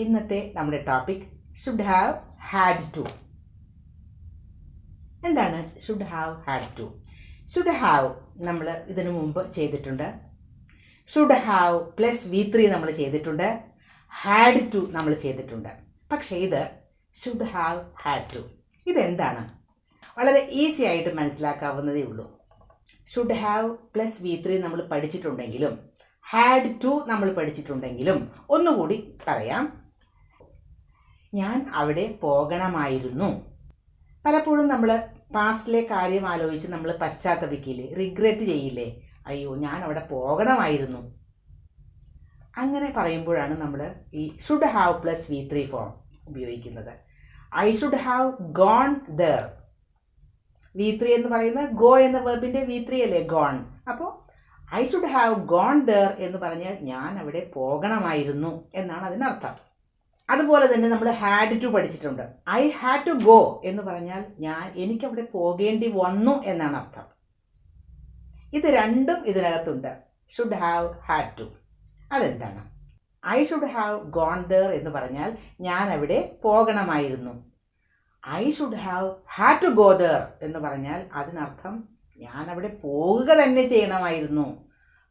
ഇന്നത്തെ നമ്മുടെ topic should have had to. എന്താണ് should have had to? Should have നമ്മൾ ഇതിനു മുമ്പ് ചെയ്തിട്ടുണ്ട്. ഷുഡ് ഹാവ് പ്ലസ് V3 നമ്മൾ ചെയ്തിട്ടുണ്ട്. ഹാഡ് ടു നമ്മൾ ചെയ്തിട്ടുണ്ട്. പക്ഷേ ഇത് ഷുഡ് ഹാവ് ഹാഡ് ടു ഇതെന്താണ്? വളരെ ഈസി ആയിട്ട് മനസ്സിലാക്കാവുന്നതേ ഉള്ളൂ. ഷുഡ് ഹാവ് പ്ലസ് V3 നമ്മൾ പഠിച്ചിട്ടുണ്ടെങ്കിലും ഹാഡ് ടു നമ്മൾ പഠിച്ചിട്ടുണ്ടെങ്കിലും ഒന്നുകൂടി പറയാം. ഞാൻ അവിടെ പോകണമായിരുന്നു. പലപ്പോഴും നമ്മൾ പാസ്റ്റിലെ കാര്യം ആലോചിച്ച് നമ്മൾ പശ്ചാത്തപിക്കില്ലേ, റിഗ്രറ്റ് ചെയ്യില്ലേ, അയ്യോ ഞാൻ അവിടെ പോകണമായിരുന്നു. അങ്ങനെ പറയുമ്പോഴാണ് നമ്മൾ ഈ should have plus V3 form ഉപയോഗിക്കുന്നത്. I should have gone there. V3 എന്ന് പറയുന്നത് ഗോ എന്ന വെർബിൻ്റെ V3 അല്ലേ, ഗോൺ. അപ്പോൾ I should have gone there എന്ന് പറഞ്ഞാൽ ഞാൻ അവിടെ പോകണമായിരുന്നു എന്നാണ് അതിനർത്ഥം. അതുപോലെ തന്നെ നമ്മൾ ഹാഡ് ടു പഠിച്ചിട്ടുണ്ട്. ഐ ഹാഡ് ടു ഗോ എന്ന് പറഞ്ഞാൽ എനിക്കവിടെ പോകേണ്ടി വന്നു എന്നാണ് അർത്ഥം. ഇത് രണ്ടും ഇതിനകത്തുണ്ട്, ഷുഡ് ഹാവ് ഹാഡ് ടു. അതെന്താണ്? I should have gone there എന്ന് പറഞ്ഞാൽ ഞാൻ അവിടെ പോകണമായിരുന്നു. I should have had to go there എന്ന് പറഞ്ഞാൽ അതിനർത്ഥം ഞാൻ അവിടെ പോകുക തന്നെ ചെയ്യണമായിരുന്നു.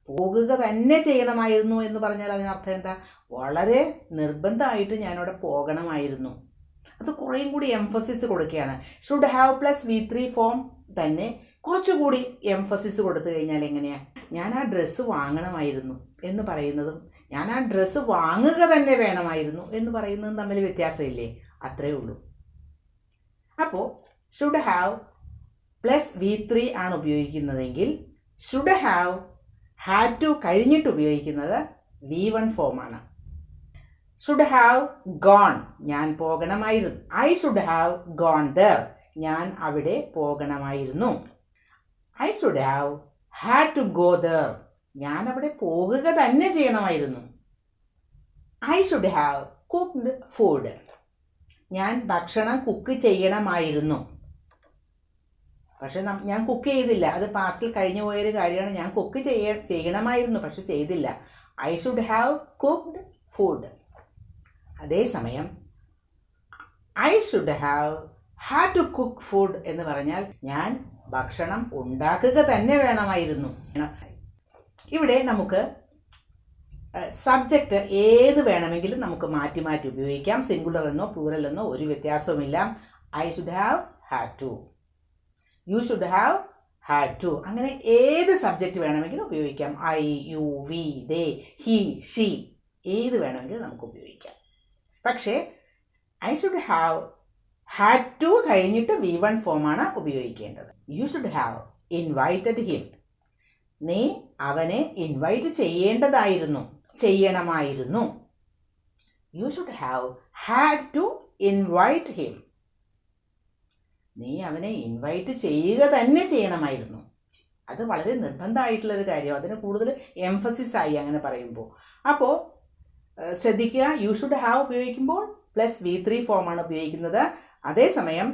പോകുക തന്നെ ചെയ്യണമായിരുന്നു എന്ന് പറഞ്ഞാൽ അതിനർത്ഥം എന്താ? വളരെ നിർബന്ധമായിട്ട് ഞാനവിടെ പോകണമായിരുന്നു. അത് കുറേയും കൂടി എംഫസിസ് കൊടുക്കുകയാണ്. Should have plus V3 form തന്നെ കുറച്ചുകൂടി എംഫസിസ് കൊടുത്തു കഴിഞ്ഞാൽ എങ്ങനെയാണ്? ഞാൻ ആ ഡ്രസ്സ് വാങ്ങണമായിരുന്നു എന്ന് പറയുന്നതും ഞാൻ ആ ഡ്രസ്സ് വാങ്ങുക തന്നെ വേണമായിരുന്നു എന്ന് പറയുന്നതും തമ്മിൽ വ്യത്യാസമില്ലേ? അത്രേ ഉള്ളൂ. അപ്പോൾ ഷുഡ് ഹാവ് പ്ലസ് V3 ആണ് ഉപയോഗിക്കുന്നതെങ്കിൽ ഷുഡ് ഹാവ് ഹാഡ് ടു കഴിഞ്ഞിട്ട് ഉപയോഗിക്കുന്നത് V1 ഫോമാണ്. ഷുഡ് ഹാവ് ഗോൺ, ഞാൻ പോകണമായിരുന്നു. I should have gone there, ഞാൻ അവിടെ പോകണമായിരുന്നു. I should have had to go there, ഞാൻ അവിടെ പോകുക തന്നെ ചെയ്യണമായിരുന്നു. I should have cooked food, ഞാൻ ഭക്ഷണം കുക്ക് ചെയ്യണമായിരുന്നു. പക്ഷെ ഞാൻ കുക്ക് ചെയ്തില്ല, അത് പാസ്റ്റിൽ കഴിഞ്ഞു പോയൊരു കാര്യമാണ്. ഞാൻ കുക്ക് ചെയ്യണമായിരുന്നു പക്ഷെ ചെയ്തില്ല. I should have cooked food. അതേസമയം I should have had to cook food എന്ന് പറഞ്ഞാൽ ഞാൻ ഭക്ഷണം ഉണ്ടാക്കുക തന്നെ വേണമായിരുന്നു. ഇവിടെ നമുക്ക് സബ്ജക്റ്റ് ഏത് വേണമെങ്കിലും നമുക്ക് മാറ്റി മാറ്റി ഉപയോഗിക്കാം. സിംഗുലർ എന്നോ പ്ലൂറൽ എന്നോ ഒരു വ്യത്യാസവുമില്ല. I should have had to, you should have had to, അങ്ങനെ ഏത് സബ്ജക്റ്റ് വേണമെങ്കിലും ഉപയോഗിക്കാം. I, you, we, they, he, she, ഏത് വേണമെങ്കിലും നമുക്ക് ഉപയോഗിക്കാം. പക്ഷേ I should have had to കഴിഞ്ഞിട്ട് V1 ഫോമാണ് ഉപയോഗിക്കേണ്ടത്. You should have invited him, നീ അവനെ ഇൻവൈറ്റ് ചെയ്യേണ്ടതായിരുന്നു, ചെയ്യണമായിരുന്നു. You should have had to invite him, നീ അവനെ ഇൻവൈറ്റ് ചെയ്യുക തന്നെ ചെയ്യണമായിരുന്നു. അത് വളരെ നിർബന്ധമായിട്ടുള്ളൊരു കാര്യം, അതിന് കൂടുതൽ എംഫസിസ് ആയി അങ്ങനെ പറയുമ്പോൾ. അപ്പോൾ ശ്രദ്ധിക്കുക, യു ഷുഡ് ഹാവ് ഉപയോഗിക്കുമ്പോൾ പ്ലസ് V3 ഫോമാണ് ഉപയോഗിക്കുന്നത്. അതേസമയം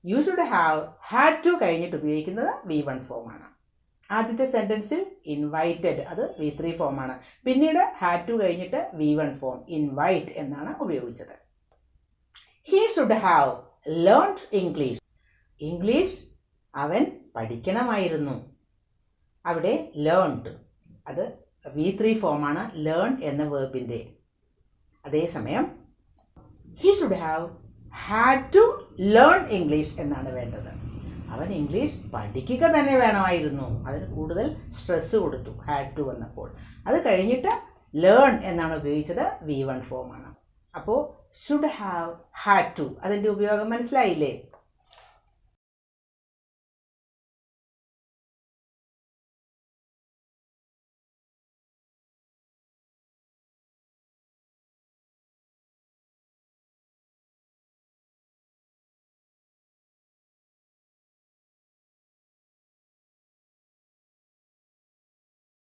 you should have had to കഴിഞ്ഞിട്ട് ഉപയോഗിക്കുന്നത് V1 ഫോമാണ്. ആദ്യത്തെ സെൻറ്റൻസിൽ ഇൻവൈറ്റഡ്, അത് V3 ഫോമാണ്. പിന്നീട് ഹാഡ് ടു കഴിഞ്ഞിട്ട് V1 ഫോം ഇൻവൈറ്റ് എന്നാണ് ഉപയോഗിച്ചത്. He should have learned English, English അവൻ പഠിക്കണമായിരുന്നു. അവിടെ ലേൺഡ്, അത് V3 ഫോമാണ് ലേൺ എന്ന വേർബിൻ്റെ. അതേസമയം he should have had to learn English എന്നാണ് വേണ്ടത്. അവൻ ഇംഗ്ലീഷ് പഠിക്കുക തന്നെ വേണമായിരുന്നു. അതിന് കൂടുതൽ സ്ട്രെസ് കൊടുത്തു ഹാഡ് ടു വന്നപ്പോൾ. അത് കഴിഞ്ഞിട്ട് ലേൺ എന്നാണ് ഉപയോഗിച്ചത്, V1 ഫോമാണ്. അപ്പോൾ ഷുഡ് ഹാവ് ഹാഡ് ടു, അതിൻ്റെ ഉപയോഗം മനസ്സിലായില്ലേ?